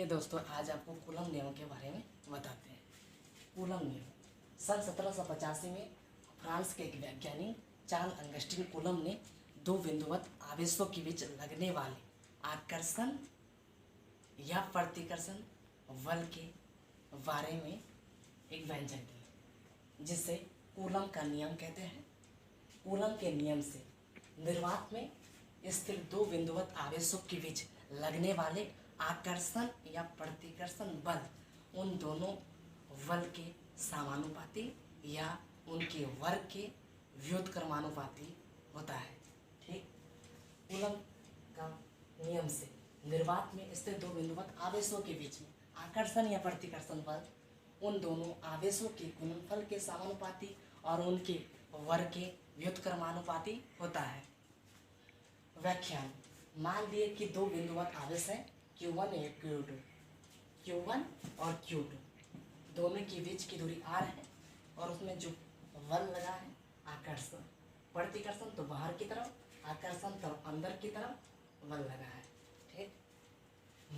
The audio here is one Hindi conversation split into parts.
चलिए दोस्तों, आज आपको कूलम नियम के बारे में बताते हैं। कूलम नियम सन 1785 में फ्रांस के एक वैज्ञानिक चार्ल्स अगस्टिन कूलम ने दो बिंदुवत आवेशों के बीच लगने वाले आकर्षण या प्रतिकर्षण बल के बारे में एक व्यंजक दी, जिसे कूलम का नियम कहते हैं। कूलम के नियम से निर्वात में स्थिर दो बिंदुवत आवेशों के बीच लगने वाले आकर्षण या प्रतिकर्षण बल उन दोनों बल के समानुपाती या उनके वर्ग के व्युत्क्रमानुपाती होता है। ठीक, कूलम का नियम से निर्वात में स्थिर दो बिंदुवत आवेशों के बीच में आकर्षण या प्रतिकर्षण बल उन दोनों आवेशों के गुणनफल के समानुपाती और उनके वर्ग के व्युत्क्रमानुपाती होता है। व्याख्यान: मान लिए कि दो बिंदुवत आवेश है Q1 और Q2। Q1 और Q2 दोनों के बीच की दूरी r है और उसमें जो बल लगा है आकर्षण, प्रतिकर्षण तो बाहर की तरफ, आकर्षण तो अंदर की तरफ बल लगा है। ठीक,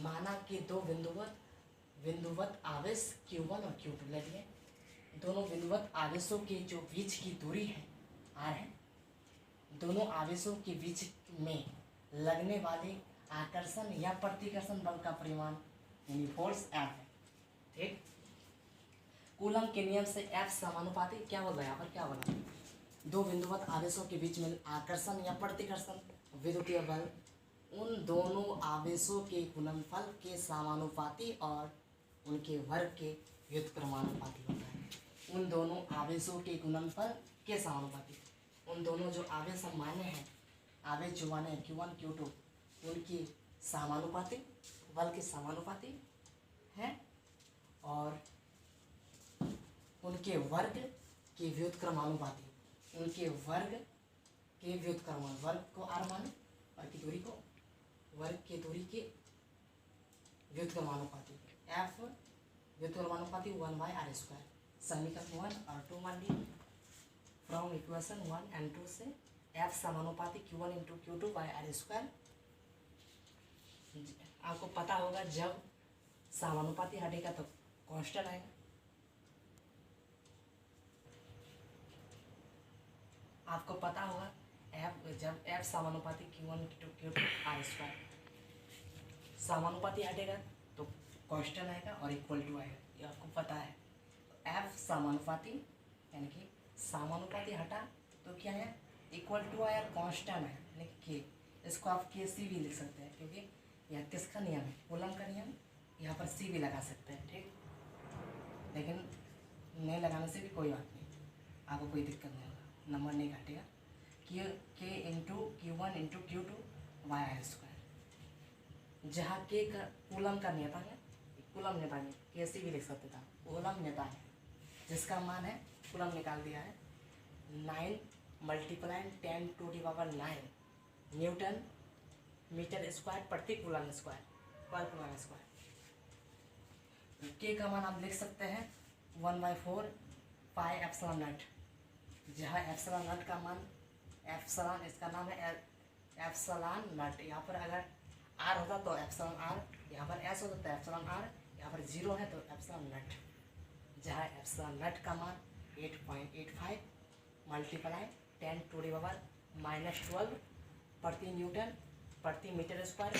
माना कि दो बिंदुवत आवेश Q1 और Q2 ले लिए। दोनों बिंदुवत आवेशों के जो बीच की दूरी है r है। दोनों आवेशों के बीच में लगने वाले आकर्षण या प्रतिकर्षण बल का परिमाण यानी फोर्स F है। ठीक, कूलम के नियम से F समानुपाती क्या बोला, यहाँ पर क्या बोला, दो बिंदुवत आवेशों के बीच में आकर्षण या प्रतिकर्षण विद्युतीय बल उन दोनों आवेशों के गुणनफल के समानुपाती और उनके वर्ग के व्युत्क्रमानुपाती होता है। उन दोनों आवेशों के गुणनफल के समानुपाती, उन दोनों जो आवेश हम माने हैं, आवेश जो माने हैं Q1 Q2, उनकी समानुपाती, बल के समानुपाती है और उनके वर्ग के व्युत्क्रमानुपाती, उनके वर्ग के व्युत्क्रमान, वर्ग को r माने और की दूरी को वर्ग के दूरी के व्युत्क्रमानुपाती F व्युत्क्रमानुपाती 1/r²। समीकरण 1 और 2 मान ली फ्रॉम इक्वेशन 1 and 2 से F समानुपाती Q1 × Q2/r²। आपको पता होगा जब समानुपाती हटेगा तो कांस्टेंट आएगा। आपको पता होगा जब F समानुपाती Q1 × Q2/r², समानुपाती हटेगा तो कांस्टेंट आएगा और इक्वल टू आएगा, ये आपको पता है। F समानुपाती यानी कि समानुपाती हटा तो क्या है, इक्वल टू आया, कांस्टेंट है यानी कि K। इसको आप KC भी लिख सकते हैं क्योंकि यह किसका नियम है, कूलम का नियम। यहाँ पर C भी लगा सकते हैं। ठीक, लेकिन नहीं लगाने से भी कोई बात नहीं, आपको कोई दिक्कत नहीं होगा, नंबर नहीं घटेगा। K × Q1 × Q2/r², जहाँ K का कूलम का नियता है, कूलम नियता है, KC भी लिख सकते था, कूलम नियता है जिसका मान है, कूलम निकाल दिया है 9 × 10⁹ न्यूटन मीटर स्क्वायर प्रति कूलम स्क्वायर पर कूलम स्क्वायर। K का मान आप लिख सकते हैं 1/4 πε0, जहाँ ε0 का मान एप्सिलॉन, इसका नाम है ε0। यहाँ पर अगर r होता तो εr, यहाँ पर s होता तो εr, यहाँ पर 0 है तो ε0, जहाँ ε0 का मान 8.85 × 10⁻⁻12 प्रति न्यूटन प्रति मीटर स्क्वायर।